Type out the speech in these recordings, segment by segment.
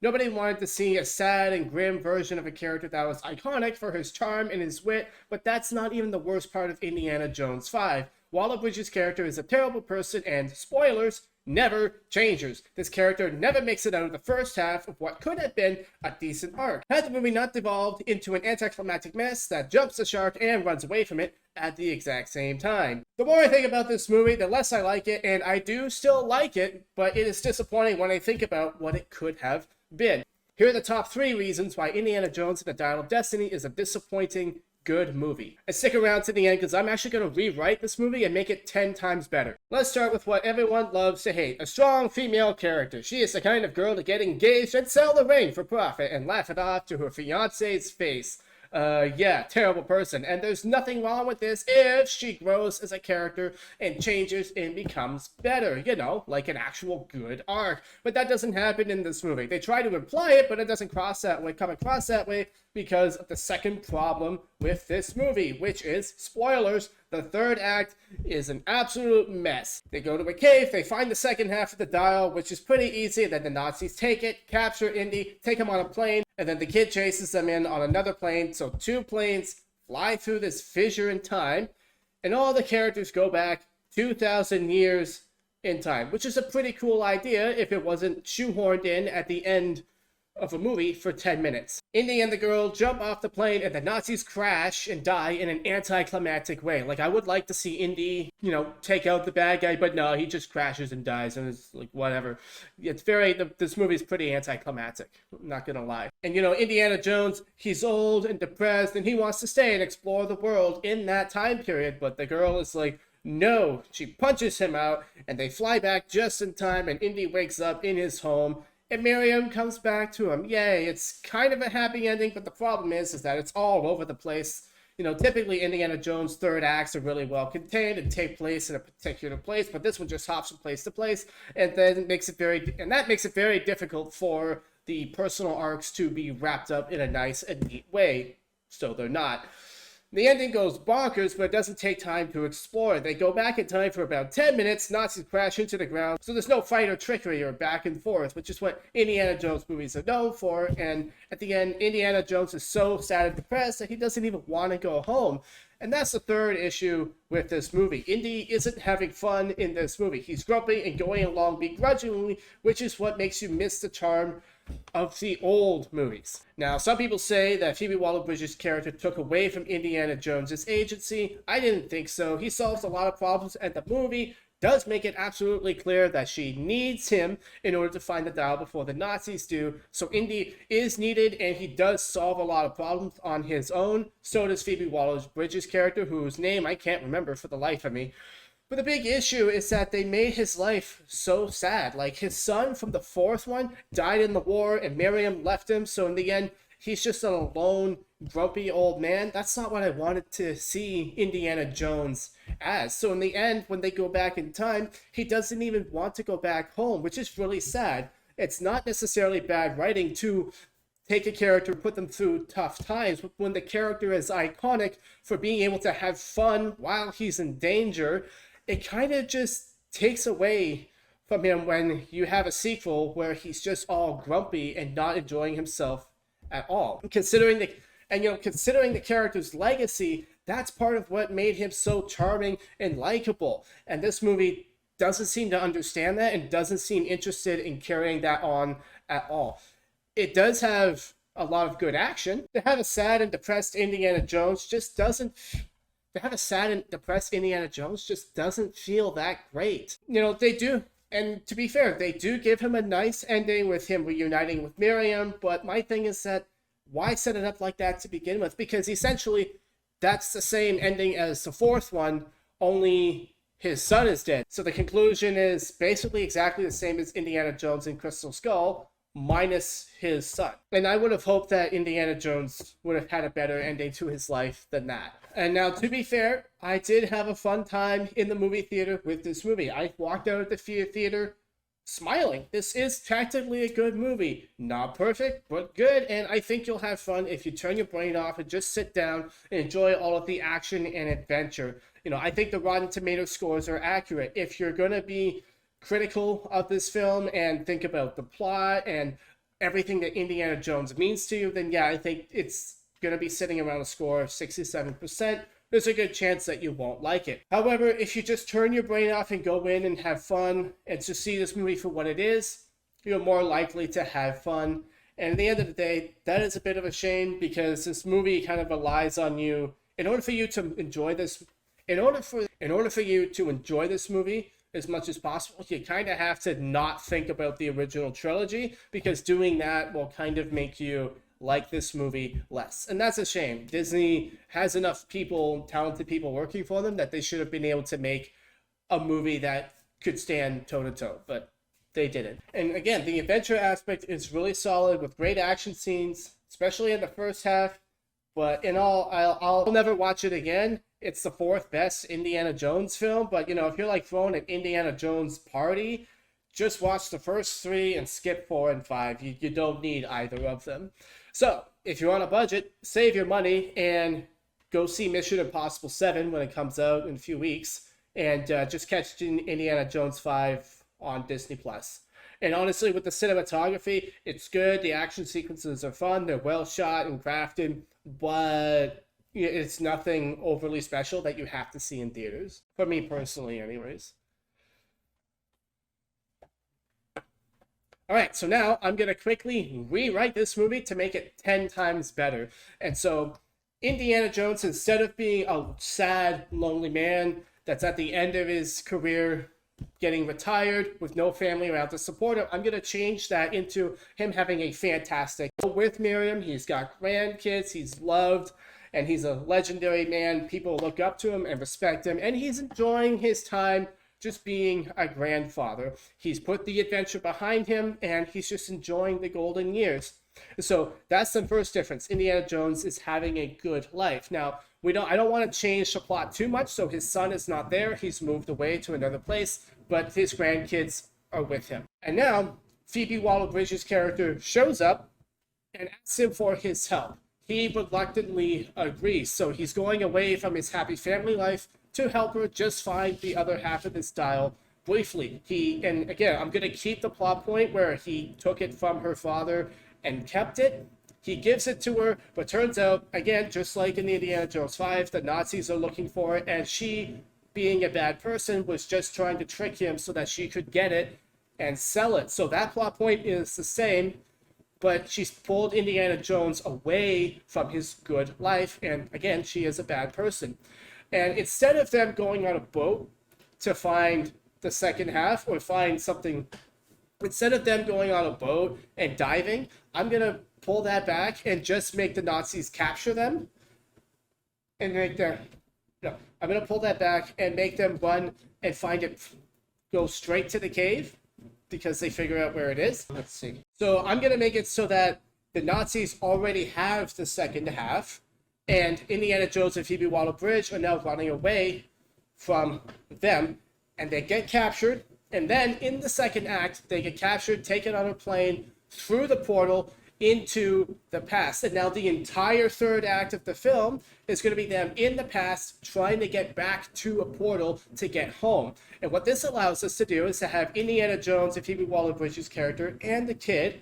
Nobody wanted to see a sad and grim version of a character that was iconic for his charm and his wit, but that's not even the worst part of Indiana Jones 5. Waller-Bridges' character is a terrible person and, spoilers, never changes. This character never makes it out of the first half of what could have been a decent arc. Had the movie not devolved into an anticlimactic mess that jumps the shark and runs away from it at the exact same time. The more I think about this movie, the less I like it, and I do still like it, but it is disappointing when I think about what it could have been. Here are the top 3 reasons why Indiana Jones and the Dial of Destiny is a disappointing good movie. And stick around to the end because I'm actually going to rewrite this movie and make it 10 times better. Let's start with what everyone loves to hate. A strong female character. She is the kind of girl to get engaged and sell the ring for profit and laugh it off to her fiance's face. Yeah, terrible person. And there's nothing wrong with this if she grows as a character and changes and becomes better, you know, like an actual good arc. But that doesn't happen in this movie. They try to imply it, but it doesn't come across that way because of the second problem with this movie, which is, spoilers, the third act is an absolute mess. They go to a cave, they find the second half of the dial, which is pretty easy, then the Nazis take it, capture Indy, take him on a plane, and then the kid chases them in on another plane, so 2 planes fly through this fissure in time, and all the characters go back 2,000 years in time, which is a pretty cool idea if it wasn't shoehorned in at the end of a movie for 10 minutes. Indy and the girl jump off the plane and the Nazis crash and die in an anticlimactic way. Like, I would like to see Indy, you know, take out the bad guy, but no, he just crashes and dies and it's like, whatever. It's this movie is pretty anticlimactic, I'm not gonna lie. And you know, Indiana Jones, he's old and depressed and he wants to stay and explore the world in that time period, but the girl is like, no. She punches him out and they fly back just in time and Indy wakes up in his home and Miriam comes back to him. Yay, it's kind of a happy ending, but the problem is that it's all over the place. You know, typically Indiana Jones' third acts are really well contained and take place in a particular place, but this one just hops from place to place, and then makes it very difficult for the personal arcs to be wrapped up in a nice and neat way. So they're not. The ending goes bonkers, but it doesn't take time to explore. They go back in time for about 10 minutes, Nazis crash into the ground, so there's no fight or trickery or back and forth, which is what Indiana Jones movies are known for, and at the end, Indiana Jones is so sad and depressed that he doesn't even want to go home. And that's the third issue with this movie. Indy isn't having fun in this movie. He's grumpy and going along begrudgingly, which is what makes you miss the charm of the old movies. Now, some people say that Phoebe Waller-Bridges' character took away from Indiana Jones' agency. I didn't think so. He solves a lot of problems, and the movie does make it absolutely clear that she needs him in order to find the dial before the Nazis do. So Indy is needed, and he does solve a lot of problems on his own. So does Phoebe Waller-Bridges' character, whose name I can't remember for the life of me. But the big issue is that they made his life so sad. Like, his son from the fourth one died in the war and Miriam left him. So in the end, he's just an alone, grumpy old man. That's not what I wanted to see Indiana Jones as. So in the end, when they go back in time, he doesn't even want to go back home, which is really sad. It's not necessarily bad writing to take a character, put them through tough times, but when the character is iconic for being able to have fun while he's in danger, it kind of just takes away from him when you have a sequel where he's just all grumpy and not enjoying himself at all. Considering the character's legacy, that's part of what made him so charming and likable. And this movie doesn't seem to understand that and doesn't seem interested in carrying that on at all. It does have a lot of good action. To have a sad and depressed Indiana Jones just doesn't feel that great. You know, they do, and to be fair, they do give him a nice ending with him reuniting with Miriam, but my thing is that why set it up like that to begin with? Because essentially, that's the same ending as the fourth one, only his son is dead. So the conclusion is basically exactly the same as Indiana Jones and Crystal Skull, minus his son. And I would have hoped that Indiana Jones would have had a better ending to his life than that. And now, to be fair, I did have a fun time in the movie theater with this movie. I walked out of the theater smiling. This is tactically a good movie. Not perfect, but good, and I think you'll have fun if you turn your brain off and just sit down and enjoy all of the action and adventure. You know, I think the Rotten Tomatoes scores are accurate. If you're going to be critical of this film and think about the plot and everything that Indiana Jones means to you, then yeah, I think it's going to be sitting around a score of 67%. There's a good chance that you won't like it. However, if you just turn your brain off and go in and have fun and to see this movie for what it is, you're more likely to have fun. And at the end of the day, that is a bit of a shame because this movie kind of relies on you in order for you to enjoy this. In order for you to enjoy this movie as much as possible, you kind of have to not think about the original trilogy, because doing that will kind of make you like this movie less. And that's a shame. Disney has enough people, talented people working for them, that they should have been able to make a movie that could stand toe to toe, but they didn't. And again, the adventure aspect is really solid with great action scenes, especially in the first half. But in all, I'll never watch it again. It's the fourth best Indiana Jones film. But, you know, if you're like throwing an Indiana Jones party, just watch the first three and skip 4 and 5. You don't need either of them. So, if you're on a budget, save your money and go see Mission Impossible 7 when it comes out in a few weeks. And just catch Indiana Jones 5 on Disney+. And honestly, with the cinematography, it's good. The action sequences are fun. They're well shot and crafted. But it's nothing overly special that you have to see in theaters. For me personally, anyways. Alright, so now I'm going to quickly rewrite this movie to make it 10 times better. And so, Indiana Jones, instead of being a sad, lonely man that's at the end of his career getting retired with no family around to support him, I'm going to change that into him having a fantastic with Miriam. He's got grandkids, he's loved, and he's a legendary man. People look up to him and respect him, and he's enjoying his time just being a grandfather. He's put the adventure behind him, and he's just enjoying the golden years. So that's the first difference. Indiana Jones is having a good life. Now, I don't want to change the plot too much, so his son is not there. He's moved away to another place, but his grandkids are with him. And now, Phoebe Waller-Bridge's character shows up and asks him for his help. He reluctantly agrees, so he's going away from his happy family life to help her just find the other half of this dial briefly. And again, I'm going to keep the plot point where he took it from her father and kept it. He gives it to her, but turns out, again, just like in Indiana Jones 5, the Nazis are looking for it, and she, being a bad person, was just trying to trick him so that she could get it and sell it. So that plot point is the same, but she's pulled Indiana Jones away from his good life, and again, she is a bad person. And instead of them going on a boat to find the second half or find something, instead of them going on a boat and diving, I'm going to pull that back and just make the Nazis capture them and make them, no, I'm going to pull that back and make them run and find it, go straight to the cave because they figure out where it is. Let's see. So I'm going to make it so that the Nazis already have the second half, and Indiana Jones and Phoebe Waller-Bridge are now running away from them, and they get captured, and then in the second act, they get captured, taken on a plane through the portal into the past. And now the entire third act of the film is going to be them in the past trying to get back to a portal to get home. And what this allows us to do is to have Indiana Jones and Phoebe Waller-Bridge's character and the kid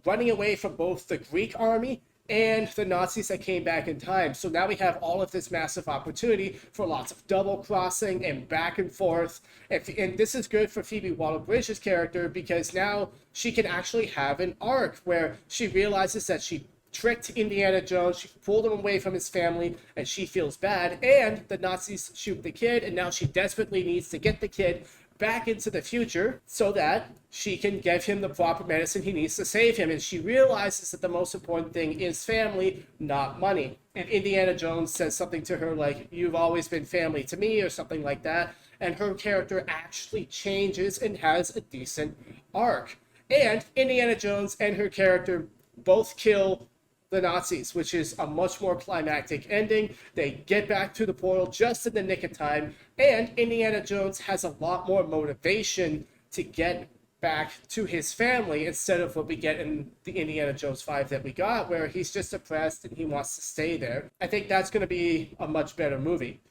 running away from both the Greek army and the Nazis that came back in time. So now we have all of this massive opportunity for lots of double crossing and back and forth. And this is good for Phoebe Waller-Bridge's character because now she can actually have an arc where she realizes that she tricked Indiana Jones, she pulled him away from his family, and she feels bad. And the Nazis shoot the kid, and now she desperately needs to get the kid back into the future so that she can give him the proper medicine he needs to save him. And she realizes that the most important thing is family, not money. And Indiana Jones says something to her like, "You've always been family to me," or something like that. And her character actually changes and has a decent arc. And Indiana Jones and her character both kill the Nazis, which is a much more climactic ending. They get back to the portal just in the nick of time, and Indiana Jones has a lot more motivation to get back to his family instead of what we get in the Indiana Jones 5 that we got, where he's just depressed and he wants to stay there. I think that's going to be a much better movie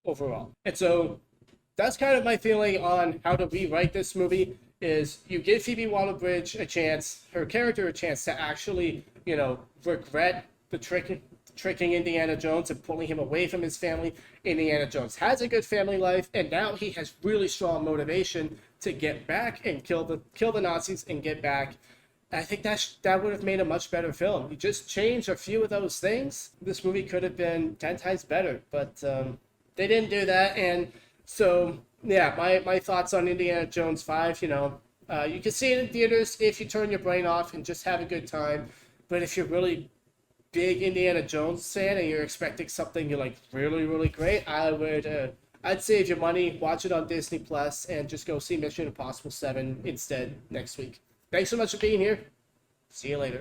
overall. And so that's kind of my feeling on how to rewrite this movie. is you give Phoebe Waller-Bridge a chance, her character a chance to actually, regret the tricking Indiana Jones and pulling him away from his family. Indiana Jones has a good family life, and now he has really strong motivation to get back and kill the Nazis and get back. I think that would have made a much better film. You just change a few of those things, this movie could have been 10 times better. But they didn't do that, and so yeah, my thoughts on Indiana Jones 5. You can see it in theaters if you turn your brain off and just have a good time. But if you're really big Indiana Jones fan and you're expecting something you're like really, really great, I'd save your money, watch it on Disney Plus, and just go see Mission Impossible 7 instead next week. Thanks so much for being here. See you later.